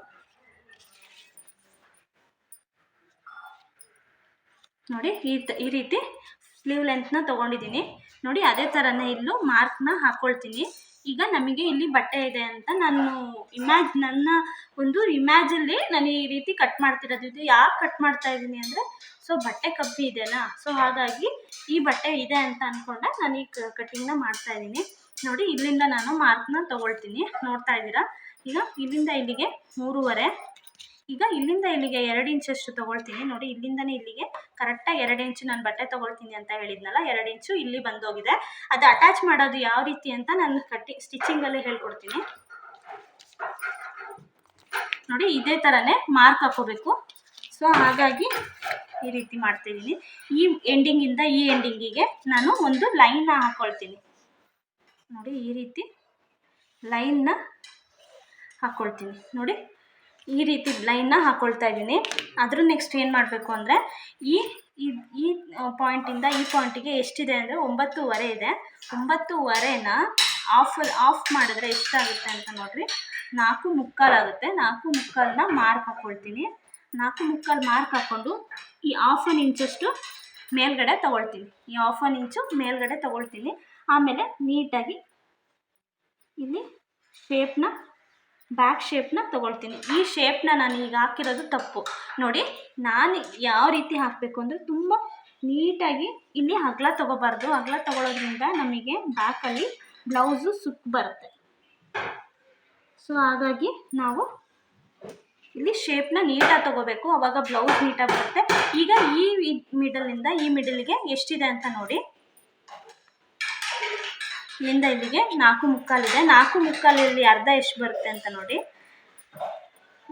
ನೋಡಿ, ಈ ರೀತಿ ಸ್ಲೀವ್ ಲೆಂತ್ನ ತೊಗೊಂಡಿದ್ದೀನಿ. ನೋಡಿ, ಅದೇ ಥರನೇ ಇಲ್ಲೂ ಮಾರ್ಕ್ನ ಹಾಕ್ಕೊಳ್ತೀನಿ. ಈಗ ನಮಗೆ ಇಲ್ಲಿ ಬಟ್ಟೆ ಇದೆ ಅಂತ ನಾನು ನನ್ನ ಒಂದು ಇಮ್ಯಾಜಲ್ಲಿ ನಾನು ಈ ರೀತಿ ಕಟ್ ಮಾಡ್ತಿರೋದು. ಇದು ಯಾಕೆ ಕಟ್ ಮಾಡ್ತಾ ಇದ್ದೀನಿ ಅಂದರೆ, ಸೊ ಬಟ್ಟೆ ಕಮ್ಮಿ ಇದೆನಾ, ಸೊ ಹಾಗಾಗಿ ಈ ಬಟ್ಟೆ ಇದೆ ಅಂತ ಅಂದ್ಕೊಂಡೆ ನಾನು ಈ ಕಟ್ಟಿಂಗ್ನ ಮಾಡ್ತಾ ಇದ್ದೀನಿ. ನೋಡಿ, ಇಲ್ಲಿಂದ ನಾನು ಮಾರ್ಕ್ನ ತೊಗೊಳ್ತೀನಿ. ನೋಡ್ತಾ ಇದ್ದೀರಾ, ಈಗ ಇಲ್ಲಿಂದ ಇಲ್ಲಿಗೆ 3.5. ಈಗ ಇಲ್ಲಿಂದ ಇಲ್ಲಿಗೆ 2 ಇಂಚಷ್ಟು ತೊಗೊಳ್ತೀನಿ. ನೋಡಿ, ಇಲ್ಲಿಂದನೇ ಇಲ್ಲಿಗೆ ಕರೆಕ್ಟಾಗಿ 2 ಇಂಚು ನಾನು ಬಟ್ಟೆ ತೊಗೊಳ್ತೀನಿ ಅಂತ ಹೇಳಿದ್ನಲ್ಲ, 2 ಇಂಚು ಇಲ್ಲಿ ಬಂದೋಗಿದೆ. ಅದು ಅಟ್ಯಾಚ್ ಮಾಡೋದು ಯಾವ ರೀತಿ ಅಂತ ನಾನು ಸ್ಟಿಚಿಂಗಲ್ಲೇ ಹೇಳ್ಕೊಡ್ತೀನಿ. ನೋಡಿ, ಇದೇ ಥರನೇ ಮಾರ್ಕ್ ಹಾಕೋಬೇಕು. ಸೊ ಹಾಗಾಗಿ ಈ ರೀತಿ ಮಾಡ್ತಿದ್ದೀನಿ. ಈ ಎಂಡಿಂಗಿಂದ ಈ ಎಂಡಿಂಗಿಗೆ ನಾನು ಒಂದು ಲೈನ್ನ ಹಾಕ್ಕೊಳ್ತೀನಿ. ನೋಡಿ, ಈ ರೀತಿ ಲೈನ್ನ ಹಾಕ್ಕೊಳ್ತೀನಿ. ನೋಡಿ, ಈ ರೀತಿ ಲೈನ್ನ ಹಾಕ್ಕೊಳ್ತಾ ಇದ್ದೀನಿ. ಅದ್ರ ನೆಕ್ಸ್ಟ್ ಏನು ಮಾಡಬೇಕು ಅಂದರೆ, ಈ ಪಾಯಿಂಟಿಂದ ಈ ಪಾಯಿಂಟಿಗೆ ಎಷ್ಟಿದೆ ಅಂದರೆ 9.5 ಇದೆ. 9.5ನ ಆಫ್ ಮಾಡಿದ್ರೆ ಎಷ್ಟಾಗುತ್ತೆ ಅಂತ ನೋಡಿರಿ, 4.25 ಆಗುತ್ತೆ. 4.25ನ ಮಾರ್ಕ್ ಹಾಕ್ಕೊಳ್ತೀನಿ. 4.25 ಮಾರ್ಕ್ ಹಾಕ್ಕೊಂಡು ಈ 1/2 ಇಂಚಷ್ಟು ಮೇಲ್ಗಡೆ ತೊಗೊಳ್ತೀನಿ. ಈ 1/2 ಇಂಚು ಮೇಲ್ಗಡೆ ತೊಗೊಳ್ತೀನಿ. ಆಮೇಲೆ ನೀಟಾಗಿ ಇಲ್ಲಿ ಶೇಪ್ನ, ಬ್ಯಾಕ್ ಶೇಪ್ನ ತೊಗೊಳ್ತೀನಿ. ಈ ಶೇಪ್ನ ನಾನು ಈಗ ಹಾಕಿರೋದು ತಪ್ಪು. ನೋಡಿ, ನಾನು ಯಾವ ರೀತಿ ಹಾಕಬೇಕು ಅಂದರೆ, ತುಂಬ ನೀಟಾಗಿ ಇಲ್ಲಿ ಅಗಲ ತೊಗೋಬಾರ್ದು. ಅಗಲ ತೊಗೊಳೋದ್ರಿಂದ ನಮಗೆ ಬ್ಯಾಕಲ್ಲಿ ಬ್ಲೌಸು ಸುತ್ತು ಬರುತ್ತೆ. ಸೊ ಹಾಗಾಗಿ ನಾವು ಇಲ್ಲಿ ಶೇಪ್ನ ನೀಟಾಗಿ ತೊಗೋಬೇಕು, ಆವಾಗ ಬ್ಲೌಸ್ ನೀಟಾಗಿ ಬರುತ್ತೆ. ಈಗ ಈ ಮಿಡಲಿಂದ ಈ ಮಿಡಲ್ಗೆ ಎಷ್ಟಿದೆ ಅಂತ ನೋಡಿ. ಇಲ್ಲಿಂದ ಇಲ್ಲಿಗೆ 4.25 ಇದೆ. 4.25 ಅರ್ಧ ಎಷ್ಟು ಬರುತ್ತೆ ಅಂತ ನೋಡಿ,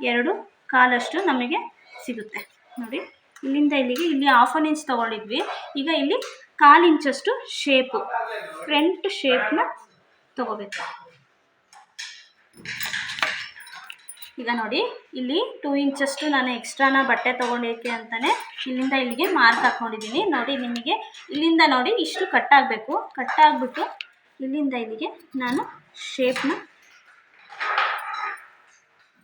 2.25 ನಮಗೆ ಸಿಗುತ್ತೆ. ನೋಡಿ, ಇಲ್ಲಿಂದ ಇಲ್ಲಿಗೆ ಇಲ್ಲಿ 1/2 ಇಂಚ್ ತೊಗೊಂಡಿದ್ವಿ. ಈಗ ಇಲ್ಲಿ 1/4 ಇಂಚಷ್ಟು ಶೇಪು, ಫ್ರಂಟ್ ಶೇಪ್ನ ತೊಗೋಬೇಕು. ಈಗ ನೋಡಿ, ಇಲ್ಲಿ 2 ಇಂಚಷ್ಟು ನಾನು ಎಕ್ಸ್ಟ್ರಾನ ಬಟ್ಟೆ ತೊಗೊಂಡಿದ್ದಕ್ಕೆ ಅಂತಲೇ ಇಲ್ಲಿಂದ ಇಲ್ಲಿಗೆ ಮಾರ್ಕ್ ಹಾಕ್ಕೊಂಡಿದ್ದೀನಿ. ನೋಡಿ, ನಿಮಗೆ ಇಲ್ಲಿಂದ ನೋಡಿ ಇಷ್ಟು ಕಟ್ಟಾಗಬೇಕು. ಕಟ್ಟಾಗ್ಬಿಟ್ಟು ಇಲ್ಲಿಂದ ಇಲ್ಲಿಗೆ ನಾನು ಶೇಪ್ನ,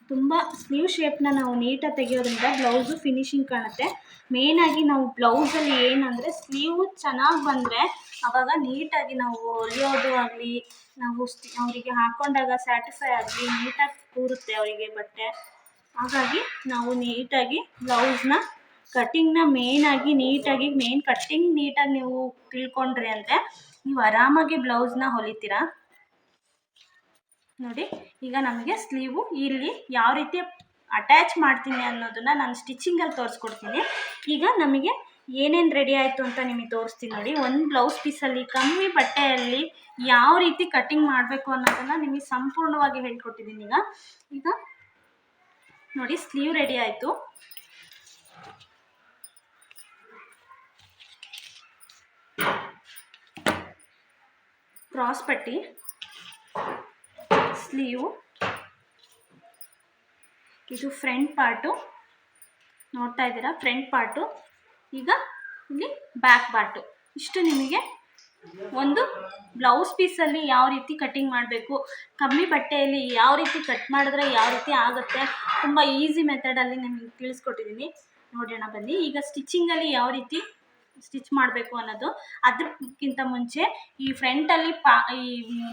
ತುಂಬ ಸ್ಲೀವ್ ಶೇಪ್ನ ನಾವು ನೀಟಾಗಿ ತೆಗೆಯೋದ್ರಿಂದ ಬ್ಲೌಸು ಫಿನಿಶಿಂಗ್ ಕಾಣುತ್ತೆ. ಮೇಯ್ನಾಗಿ ನಾವು ಬ್ಲೌಸಲ್ಲಿ ಏನಂದರೆ, ಸ್ಲೀವು ಚೆನ್ನಾಗಿ ಬಂದರೆ ಆವಾಗ ನೀಟಾಗಿ ನಾವು ಹೊಲಿಯೋದು ಆಗಲಿ, ನಾವು ಅವರಿಗೆ ಹಾಕ್ಕೊಂಡಾಗ ಸ್ಯಾಟಿಸ್ಫೈ ಆಗಲಿ, ನೀಟಾಗಿ ಕೂರುತ್ತೆ ಅವರಿಗೆ ಬಟ್ಟೆ. ಹಾಗಾಗಿ ನಾವು ನೀಟಾಗಿ ಬ್ಲೌಸ್ನ ಕಟ್ಟಿಂಗ್ನ ಮೇಯ್ನಾಗಿ ನೀಟಾಗಿ, ಕಟ್ಟಿಂಗ್ ನೀಟಾಗಿ ನೀವು ತಿಳ್ಕೊಂಡ್ರಿ ಅಂದರೆ ನೀವು ಆರಾಮಾಗಿ ಬ್ಲೌಸ್ನ ಹೊಲಿತೀರಾ. ನೋಡಿ, ಈಗ ನಮಗೆ ಸ್ಲೀವು ಇಲ್ಲಿ ಯಾವ ರೀತಿ ಅಟ್ಯಾಚ್ ಮಾಡ್ತೀನಿ ಅನ್ನೋದನ್ನು ನಾನು ಸ್ಟಿಚಿಂಗಲ್ಲಿ ತೋರಿಸ್ಕೊಡ್ತೀನಿ. ಈಗ ನಮಗೆ ಏನೇನು ರೆಡಿ ಆಯಿತು ಅಂತ ನಿಮಗೆ ತೋರಿಸ್ತೀನಿ ನೋಡಿ. ಒಂದು ಬ್ಲೌಸ್ ಪೀಸಲ್ಲಿ ಕಮ್ಮಿ ಬಟ್ಟೆಯಲ್ಲಿ ಯಾವ ರೀತಿ ಕಟ್ಟಿಂಗ್ ಮಾಡಬೇಕು ಅನ್ನೋದನ್ನು ನಿಮಗೆ ಸಂಪೂರ್ಣವಾಗಿ ಹೇಳ್ಕೊಟ್ಟಿದ್ದೀನಿ. ಈಗ ನೋಡಿ, ಸ್ಲೀವ್ ರೆಡಿ ಆಯಿತು. ಕ್ರಾಸ್ ಪಟ್ಟಿ, ಸ್ಲೀವು, ಇದು ಫ್ರಂಟ್ ಪಾರ್ಟು ನೋಡ್ತಾ ಇದ್ದೀರಾ, ಫ್ರಂಟ್ ಪಾರ್ಟು. ಈಗ ಇಲ್ಲಿ ಬ್ಯಾಕ್ ಪಾರ್ಟು. ಇಷ್ಟು ನಿಮಗೆ ಒಂದು ಬ್ಲೌಸ್ ಪೀಸಲ್ಲಿ ಯಾವ ರೀತಿ ಕಟ್ಟಿಂಗ್ ಮಾಡಬೇಕು, ಕಮ್ಮಿ ಬಟ್ಟೆಯಲ್ಲಿ ಯಾವ ರೀತಿ ಕಟ್ ಮಾಡಿದ್ರೆ ಯಾವ ರೀತಿ ಆಗುತ್ತೆ, ತುಂಬ ಈಸಿ ಮೆಥಡಲ್ಲಿ ನಿಮಗೆ ತಿಳಿಸ್ಕೊಟ್ಟಿದ್ದೀನಿ. ನೋಡೋಣ ಬನ್ನಿ. ಈಗ ಸ್ಟಿಚಿಂಗಲ್ಲಿ ಯಾವ ರೀತಿ ಸ್ಟಿಚ್ ಮಾಡಬೇಕು ಅನ್ನೋದು. ಅದಕ್ಕಿಂತ ಮುಂಚೆ ಈ ಫ್ರಂಟಲ್ಲಿ ಈ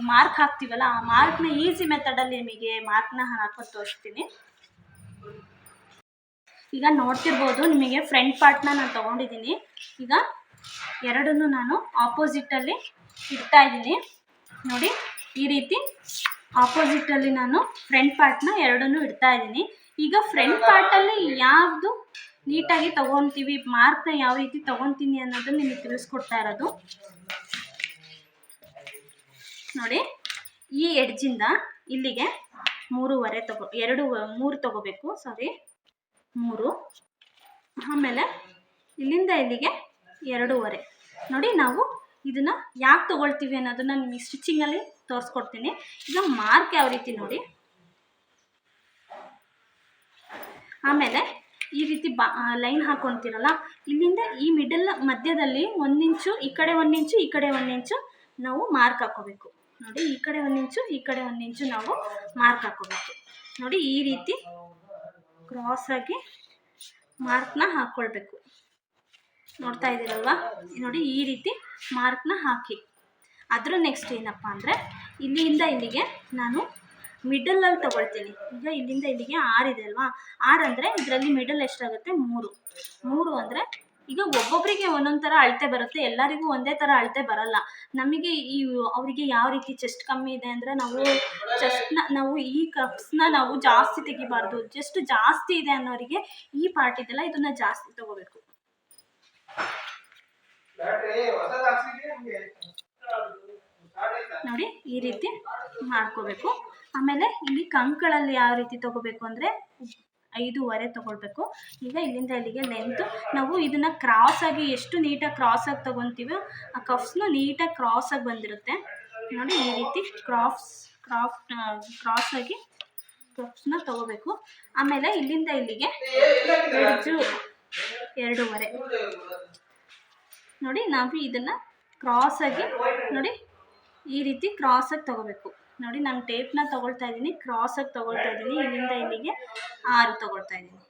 ಮಾರ್ಕ್ ಹಾಕ್ತೀವಲ್ಲ, ಆ ಮಾರ್ಕ್ನ ಈಸಿ ಮೆಥಡಲ್ಲಿ ನಿಮಗೆ ಮಾರ್ಕ್ನ ಹಾಕೋದು ತೋರಿಸ್ತೀನಿ. ಈಗ ನೋಡ್ತಿರ್ಬೋದು, ನಿಮಗೆ ಫ್ರಂಟ್ ಪಾರ್ಟ್ನ ನಾನು ತೊಗೊಂಡಿದ್ದೀನಿ. ಈಗ ಎರಡನ್ನೂ ನಾನು ಆಪೋಸಿಟಲ್ಲಿ ಇಡ್ತಾ ಇದ್ದೀನಿ ನೋಡಿ. ಈ ರೀತಿ ಆಪೋಸಿಟಲ್ಲಿ ನಾನು ಫ್ರಂಟ್ ಪಾರ್ಟ್ನ ಎರಡನ್ನೂ ಇಡ್ತಾ ಇದ್ದೀನಿ. ಈಗ ಫ್ರಂಟ್ ಪಾರ್ಟಲ್ಲಿ ಯಾವುದು ನೀಟಾಗಿ ತೊಗೊತೀವಿ, ಮಾರ್ಕ್ನ ಯಾವ ರೀತಿ ತೊಗೊತೀನಿ ಅನ್ನೋದನ್ನು ನಿಮಗೆ ತಿಳಿಸ್ಕೊಡ್ತಾ ಇರೋದು ನೋಡಿ. ಈ ಎಡ್ಜಿಂದ ಇಲ್ಲಿಗೆ 3 ತಗೋಬೇಕು, ಸಾರಿ 3. ಆಮೇಲೆ ಇಲ್ಲಿಂದ ಇಲ್ಲಿಗೆ 2.5 ನೋಡಿ. ನಾವು ಇದನ್ನು ಯಾಕೆ ತೊಗೊಳ್ತೀವಿ ಅನ್ನೋದನ್ನು ನಿಮಗೆ ಸ್ಟಿಚಿಂಗಲ್ಲಿ ತೋರಿಸ್ಕೊಡ್ತೀನಿ. ಈಗ ಮಾರ್ಕ್ ಯಾವ ರೀತಿ ನೋಡಿ. ಆಮೇಲೆ ಈ ರೀತಿ ಲೈನ್ ಹಾಕ್ಕೊತೀರಲ್ಲ, ಇಲ್ಲಿಂದ ಈ ಮಿಡಲ್ ಮಧ್ಯದಲ್ಲಿ 1 ಇಂಚು, ಈ ಕಡೆ 1 ಇಂಚು, ಈ ಕಡೆ 1 ಇಂಚು ನಾವು ಮಾರ್ಕ್ ಹಾಕ್ಕೋಬೇಕು ನೋಡಿ. ಈ ಕಡೆ 1 ಇಂಚು, ಈ ಕಡೆ 1 ಇಂಚು ನಾವು ಮಾರ್ಕ್ ಹಾಕ್ಕೋಬೇಕು ನೋಡಿ. ಈ ರೀತಿ ಕ್ರಾಸಾಗಿ ಮಾರ್ಕ್ನ ಹಾಕ್ಕೊಳ್ಬೇಕು. ನೋಡ್ತಾ ಇದ್ದೀರಲ್ವಾ ನೋಡಿ. ಈ ರೀತಿ ಮಾರ್ಕ್ನ ಹಾಕಿ ಅದ್ರ ನೆಕ್ಸ್ಟ್ ಏನಪ್ಪ ಅಂದರೆ ಇಲ್ಲಿಂದ ಇಲ್ಲಿಗೆ ನಾನು ಮಿಡಲಲ್ಲಿ ತೊಗೊಳ್ತೀನಿ. ಈಗ ಇಲ್ಲಿಂದ ಇಲ್ಲಿಗೆ 6 ಇದೆ ಅಲ್ವಾ, 6 ಅಂದರೆ ಇದರಲ್ಲಿ ಮಿಡಲ್ ಎಷ್ಟಾಗುತ್ತೆ 3 ಅಂದರೆ ಈಗ ಒಬ್ಬೊಬ್ಬರಿಗೆ ಒಂದೊಂದು ಥರ ಅಳತೆ ಬರುತ್ತೆ, ಎಲ್ಲರಿಗೂ ಒಂದೇ ಥರ ಅಳತೆ ಬರಲ್ಲ. ನಮಗೆ ಅವರಿಗೆ ಯಾವ ರೀತಿ ಚೆಸ್ಟ್ ಕಮ್ಮಿ ಇದೆ ಅಂದರೆ ನಾವು ಈ ಕಪ್ಸ್ನ ನಾವು ಜಾಸ್ತಿ ತೆಗಿಬಾರ್ದು. ಜಸ್ಟ್ ಜಾಸ್ತಿ ಇದೆ ಅನ್ನೋರಿಗೆ ಈ ಪಾರ್ಟ್ ಇದೆಲ್ಲ ಇದನ್ನು ಜಾಸ್ತಿ ತೊಗೋಬೇಕು ನೋಡಿ. ಈ ರೀತಿ ಮಾಡ್ಕೋಬೇಕು. ಆಮೇಲೆ ಇಲ್ಲಿ ಕಂಕಳಲ್ಲಿ ಯಾವ ರೀತಿ ತೊಗೋಬೇಕು ಅಂದರೆ 5.5 ತೊಗೊಳ್ಬೇಕು. ಈಗ ಇಲ್ಲಿಂದ ಇಲ್ಲಿಗೆ ಲೆಂತ್ ನಾವು ಇದನ್ನು ಕ್ರಾಸಾಗಿ ಎಷ್ಟು ನೀಟಾಗಿ ಕ್ರಾಸಾಗಿ ತೊಗೊತೀವೋ ಆ ಕಫ್ಸ್ನು ನೀಟಾಗಿ ಕ್ರಾಸಾಗಿ ಬಂದಿರುತ್ತೆ ನೋಡಿ. ಈ ರೀತಿ ಕ್ರಾಸಾಗಿ ಕಫ್ಸ್ನ ತೊಗೋಬೇಕು. ಆಮೇಲೆ ಇಲ್ಲಿಂದ ಇಲ್ಲಿಗೆ 2.5 ನೋಡಿ. ನಾವು ಇದನ್ನು ಕ್ರಾಸಾಗಿ ನೋಡಿ ಈ ರೀತಿ ಕ್ರಾಸಾಗಿ ತೊಗೋಬೇಕು ನೋಡಿ. ನಾನು ಟೇಪ್ನ ತೊಗೊಳ್ತಾ ಇದ್ದೀನಿ, ಕ್ರಾಸಾಗಿ ತೊಗೊಳ್ತಾ ಇದ್ದೀನಿ. ಇಲ್ಲಿಂದ ಇಲ್ಲಿಗೆ 6 ತೊಗೊಳ್ತಾ ಇದ್ದೀನಿ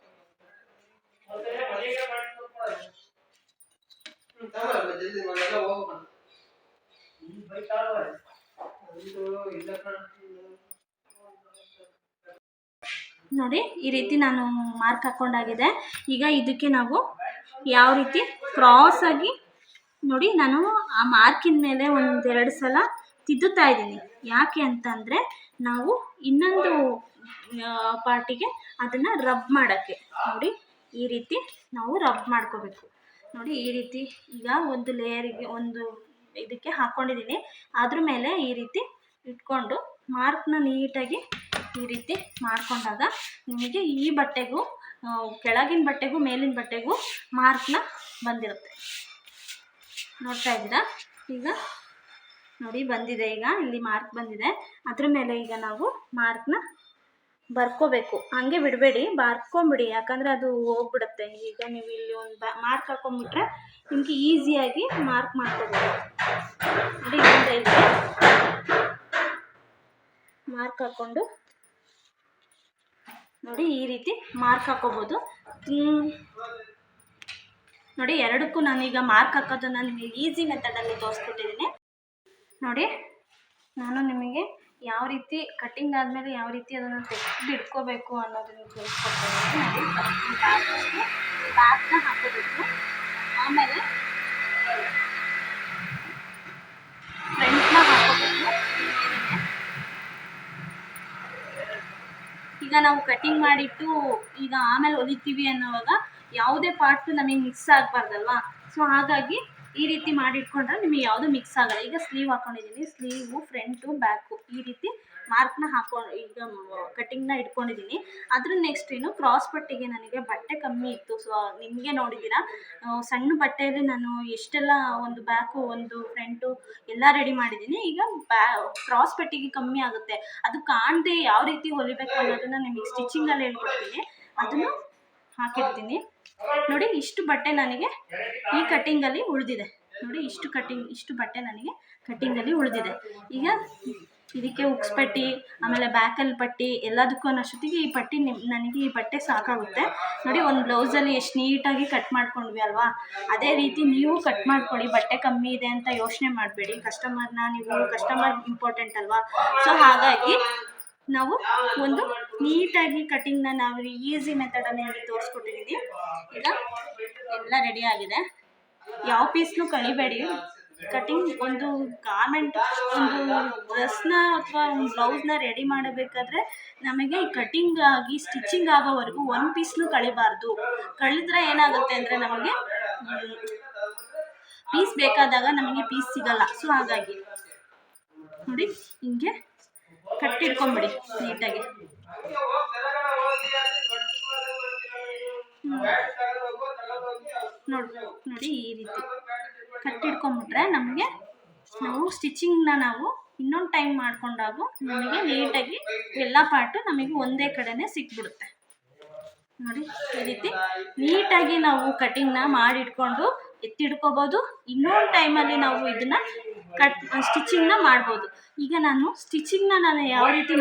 ನೋಡಿ. ಈ ರೀತಿ ನಾನು ಮಾರ್ಕ್ ಹಾಕ್ಕೊಂಡಾಗಿದೆ. ಈಗ ಇದಕ್ಕೆ ನಾವು ಯಾವ ರೀತಿ ಕ್ರಾಸಾಗಿ ನೋಡಿ, ನಾನು ಆ ಮಾರ್ಕಿನ ಮೇಲೆ 1-2 ಸಲ ತಿದ್ದುತ್ತಾ ಇದ್ದೀನಿ. ಯಾಕೆ ಅಂತಂದರೆ ನಾವು ಇನ್ನೊಂದು ಪಾರ್ಟಿಗೆ ಅದನ್ನು ರಬ್ ಮಾಡೋಕ್ಕೆ ನೋಡಿ. ಈ ರೀತಿ ನಾವು ರಬ್ ಮಾಡ್ಕೋಬೇಕು ನೋಡಿ. ಈ ರೀತಿ ಈಗ ಒಂದು ಲೇಯರಿಗೆ ಇದಕ್ಕೆ ಹಾಕ್ಕೊಂಡಿದ್ದೀನಿ. ಅದ್ರ ಮೇಲೆ ಈ ರೀತಿ ಇಟ್ಕೊಂಡು ಮಾರ್ಕ್ನ ನೀಟಾಗಿ ಈ ರೀತಿ ಮಾಡ್ಕೊಂಡಾಗ ನಿಮಗೆ ಈ ಬಟ್ಟೆಗೂ ಕೆಳಗಿನ ಬಟ್ಟೆಗೂ ಮೇಲಿನ ಬಟ್ಟೆಗೂ ಮಾರ್ಕ್ನ ಬಂದಿರುತ್ತೆ. ನೋಡ್ತಾ ಇದ್ದೀರಾ ಈಗ ನೋಡಿ ಬಂದಿದೆ. ಈಗ ಇಲ್ಲಿ ಮಾರ್ಕ್ ಬಂದಿದೆ. ಅದ್ರ ಮೇಲೆ ಈಗ ನಾವು ಮಾರ್ಕ್ನ ಬರ್ಕೋಬೇಕು. ಹಂಗೆ ಬಿಡಬೇಡಿ, ಬರ್ಕೊಂಬಿಡಿ, ಯಾಕಂದರೆ ಅದು ಹೋಗ್ಬಿಡುತ್ತೆ. ಈಗ ನೀವು ಇಲ್ಲಿ ಒಂದು ಮಾರ್ಕ್ ಹಾಕೊಂಡ್ಬಿಟ್ರೆ ನಿಮಗೆ ಈಸಿಯಾಗಿ ಮಾರ್ಕ್ ಮಾಡ್ಕೋಬೋದು ನೋಡಿ. ಇಲ್ಲಿಂದ ಇಲ್ಲಿ ಮಾರ್ಕ್ ಹಾಕ್ಕೊಂಡು ನೋಡಿ ಈ ರೀತಿ ಮಾರ್ಕ್ ಹಾಕೋಬೋದು ನೋಡಿ. ಎರಡಕ್ಕೂ ನಾನೀಗ ಮಾರ್ಕ್ ಹಾಕೋದನ್ನು ನಿಮಗೆ ಈಸಿ ಮೆಥಡಲ್ಲಿ ತೋರಿಸ್ಕೊಟ್ಟಿದ್ದೀನಿ ನೋಡಿ. ನಾನು ನಿಮಗೆ ಯಾವ ರೀತಿ ಕಟ್ಟಿಂಗ್ ಆದಮೇಲೆ ಯಾವ ರೀತಿ ಅದನ್ನು ತೆಗೆದು ಇಟ್ಕೋಬೇಕು ಅನ್ನೋದನ್ನು ತೋರಿಸ್ಕೊಡ್ತೀನಿ. ಬ್ಯಾಕ್ನ ಹಾಕೋಬೇಕು. ಆಮೇಲೆ ಫ್ರಂಟ್ನ ಹಾಕೋಬೇಕು. ಈಗ ನಾವು ಕಟ್ಟಿಂಗ್ ಮಾಡಿಟ್ಟು ಈಗ ಆಮೇಲೆ ಹೊಲಿತೀವಿ ಅನ್ನೋವಾಗ ಯಾವುದೇ ಪಾರ್ಟು ನಮಗೆ ಮಿಕ್ಸ್ ಆಗಬಾರ್ದಲ್ವಾ. ಸೊ ಹಾಗಾಗಿ ಈ ರೀತಿ ಮಾಡಿಟ್ಕೊಂಡ್ರೆ ನಿಮಗೆ ಯಾವುದು ಮಿಕ್ಸ್ ಆಗಲ್ಲ. ಈಗ ಸ್ಲೀವ್ ಹಾಕ್ಕೊಂಡಿದ್ದೀನಿ, ಸ್ಲೀವು ಫ್ರಂಟು ಬ್ಯಾಕು ಈ ರೀತಿ ಮಾರ್ಕ್ನ ಈಗ ಕಟ್ಟಿಂಗ್ನ ಇಟ್ಕೊಂಡಿದ್ದೀನಿ. ಅದ್ರ ನೆಕ್ಸ್ಟ್ ಏನು ಕ್ರಾಸ್ ಪಟ್ಟಿಗೆ ನನಗೆ ಬಟ್ಟೆ ಕಮ್ಮಿ ಇತ್ತು. ಸೊ ನಿಮಗೆ ನೋಡಿದ್ದೀರಾ ಸಣ್ಣ ಬಟ್ಟೆಯಲ್ಲಿ ನಾನು ಎಷ್ಟೆಲ್ಲ ಒಂದು ಬ್ಯಾಕು ಒಂದು ಫ್ರಂಟು ಎಲ್ಲ ರೆಡಿ ಮಾಡಿದ್ದೀನಿ. ಈಗ ಕ್ರಾಸ್ ಪಟ್ಟಿಗೆ ಕಮ್ಮಿ ಆಗುತ್ತೆ, ಅದು ಕಾಣದೆ ಯಾವ ರೀತಿ ಹೊಲಿಬೇಕು ಅನ್ನೋದನ್ನು ನಿಮಗೆ ಸ್ಟಿಚಿಂಗಲ್ಲಿ ಹೇಳ್ಕೊಡ್ತೀನಿ. ಅದನ್ನು ಹಾಕಿರ್ತೀನಿ ನೋಡಿ. ಇಷ್ಟು ಬಟ್ಟೆ ನನಗೆ ಈ ಕಟ್ಟಿಂಗಲ್ಲಿ ಉಳಿದಿದೆ ನೋಡಿ. ಇಷ್ಟು ಬಟ್ಟೆ ನನಗೆ ಕಟ್ಟಿಂಗಲ್ಲಿ ಉಳಿದಿದೆ. ಈಗ ಇದಕ್ಕೆ ಉಕ್ಸ್ ಪಟ್ಟಿ ಆಮೇಲೆ ಬ್ಯಾಕಲ್ಲಿ ಪಟ್ಟಿ ಎಲ್ಲದಕ್ಕೂ ಅನ್ನೋಷ್ಟೊತ್ತಿಗೆ ಈ ಪಟ್ಟಿ ನನಗೆ ಈ ಬಟ್ಟೆ ಸಾಕಾಗುತ್ತೆ ನೋಡಿ. ಒಂದು ಬ್ಲೌಸಲ್ಲಿ ಎಷ್ಟು ನೀಟಾಗಿ ಕಟ್ ಮಾಡ್ಕೊಂಡ್ವಿ ಅಲ್ವಾ, ಅದೇ ರೀತಿ ನೀವು ಕಟ್ ಮಾಡ್ಕೊಳ್ಳಿ. ಬಟ್ಟೆ ಕಮ್ಮಿ ಇದೆ ಅಂತ ಯೋಚನೆ ಮಾಡಬೇಡಿ. ಕಸ್ಟಮರ್ ಇಂಪಾರ್ಟೆಂಟ್ ಅಲ್ವಾ. ಸೊ ಹಾಗಾಗಿ ನಾವು ಒಂದು ನೀಟಾಗಿ ಕಟ್ಟಿಂಗ್ನ ನಾವು ಈಸಿ ಮೆಥಡನ್ನು ನಿಮಗೆ ತೋರಿಸ್ಕೊಟ್ಟಿದ್ದೀನಿ. ಈಗ ಎಲ್ಲ ರೆಡಿ ಆಗಿದೆ ಯಾವ ಪೀಸ್ನು ಕಳಿಬೇಡಿ. ಕಟಿಂಗ್ ಒಂದು ಗಾರ್ಮೆಂಟ್ ಒಂದು ಡ್ರೆಸ್ನ ಅಥವಾ ಒಂದು ಬ್ಲೌಸ್ನ ರೆಡಿ ಮಾಡಬೇಕಾದ್ರೆ ನಮಗೆ ಕಟಿಂಗ್ ಆಗಿ ಸ್ಟಿಚಿಂಗ್ ಆಗೋವರೆಗೂ ಒಂದು ಪೀಸ್ನು ಕಳಿಬಾರ್ದು. ಕಳೆದ್ರೆ ಏನಾಗುತ್ತೆ ಅಂದರೆ ನಮಗೆ ಪೀಸ್ ಬೇಕಾದಾಗ ನಮಗೆ ಪೀಸ್ ಸಿಗಲ್ಲ. ಸೊ ಹಾಗಾಗಿ ನೋಡಿ ಹಿಂಗೆ ಕಟ್ಟಿಡ್ಕೊಂಬಿಡಿ ನೀಟಾಗಿ. ನೋಡಿ ಈ ರೀತಿ ಕಟ್ಟಿಡ್ಕೊಂಬಿಟ್ರೆ ನಮಗೆ ನಾವು ಸ್ಟಿಚಿಂಗ್ನ ನಾವು ಇನ್ನೊಂದು ಟೈಮ್ ಮಾಡ್ಕೊಂಡಾಗ ನಮಗೆ ನೀಟಾಗಿ ಎಲ್ಲ ಪಾರ್ಟು ನಮಗೆ ಒಂದೇ ಕಡೆನೇ ಸಿಕ್ಬಿಡುತ್ತೆ. ನೋಡಿ ಈ ರೀತಿ ನೀಟಾಗಿ ನಾವು ಕಟಿಂಗ್ನ ಮಾಡಿಟ್ಕೊಂಡು ಎತ್ತಿಡ್ಕೋಬೋದು. ಇನ್ನೊಂದು ಟೈಮಲ್ಲಿ ನಾವು ಇದನ್ನು ಸ್ಟಿಚಿಂಗ್ನ ಮಾಡ್ಬೋದು. ಈಗ ನಾನು ಸ್ಟಿಚಿಂಗ್ನ ಯಾವ ರೀತಿ